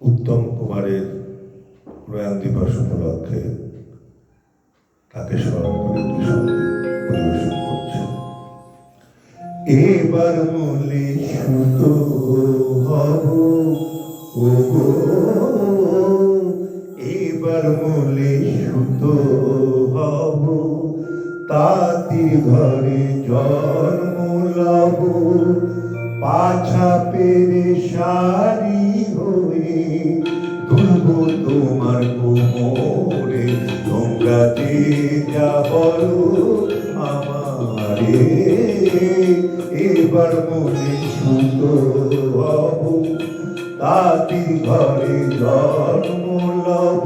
উত্তম কুমারের প্রয়াণ দিবস উপলক্ষে তাকে স্মরণ করে একটি সঙ্গীত পরিবেশন করছে। এবার মূলে সুতো হব ওগো, এবার মূলে সুতো হব, তাঁতি ঘরে জন্ম লব, পাছা পেরে শাড়ি হয়ে দুলব তোমার কোমরে, তোমরা যে যা বলো আমারে। এবার মনে সুতো হব, তাঁতি ঘরে জন্ম লব,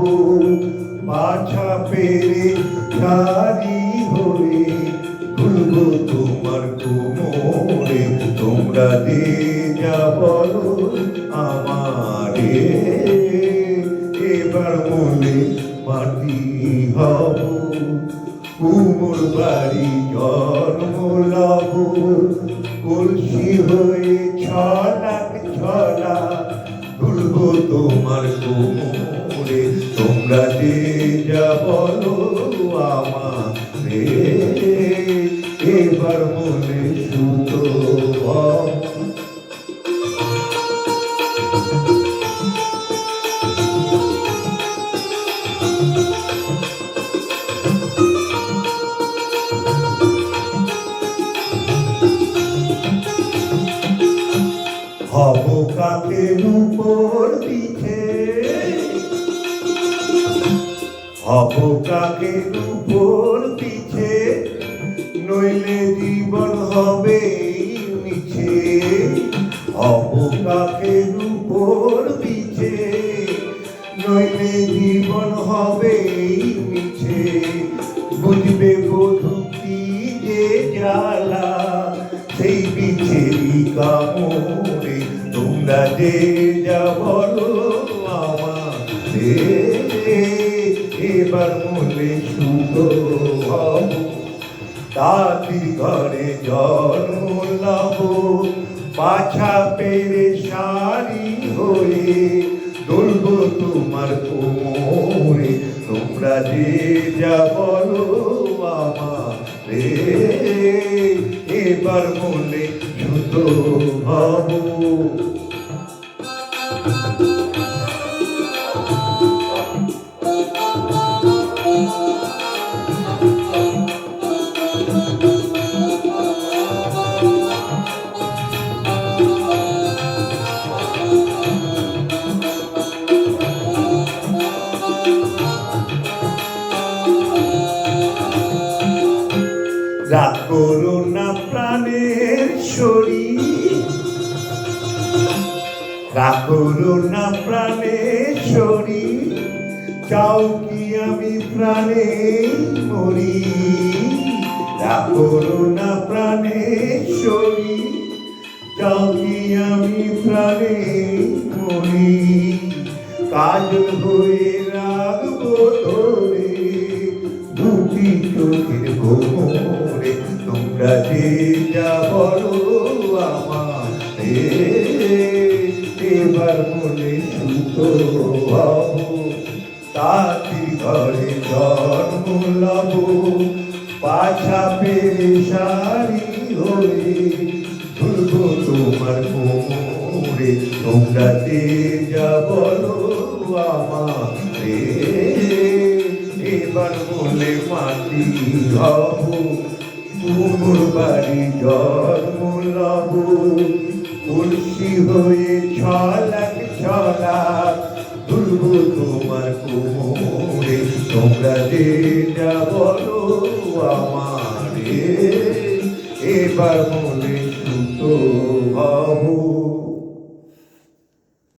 পাছা পেরে শাড়ি হয়ে দুলব তোমার কোমরে, তোমরা যে যা বলো আমারে। এবার মনে মাটি হব, কুমোর বাড়ি জন্ম লব, কলসি হয়ে ছলাক ছলা দুলব তোমার কোমরে, তোমরা যে যা বলো আমারে। এবার মনে সুতো হব। হব কাকের উপর পিঠে, হব কাকের উপর পিঠে, নইলে জীবন হবে মিছে। হব কাকের উপর পিঠে, নইলে জীবন হবে মিছে। বুঝবে বধূ কি যে জ্বালা, সেই বিছেরি কামড়ে, তোমরা যে যা বলো আমারে। এবার মনে সুতো হব, তাঁতি ঘরে জন্ম লব, পাছা পেরে শাড়ি হয়ে দুলব তোমার কোমরে, তোমরা যে যা বলো আমারে। এবার মনে সুতো হব। রাগ করো না প্রাণের শরীর, রাগ করো না প্রাণের শরীর, চাও কি আমি প্রাণে মরি। রাগ করো না প্রাণের শরীর, চাও কি আমি প্রাণে মরি। কাজল হয়ে রাখবো ধরে দুটি চোখের কোমরে, তোমরা যে যা বলো আমারে। এবার মনে সুতো হব, তাঁতি ঘরে জন্ম লব, পাছা পেরে শাড়ি হয়ে দুলব তোমার কোমরে, তোমরা যে যা বলো আমারে। এবার বলে মাটি হব, কুমোর বাড়ি জন্ম লব, কলসি হয়ে ছলাক ছলাক দুলব তোমার কোমরে, তোমরা যে যা বলো আমারে। এবার বলে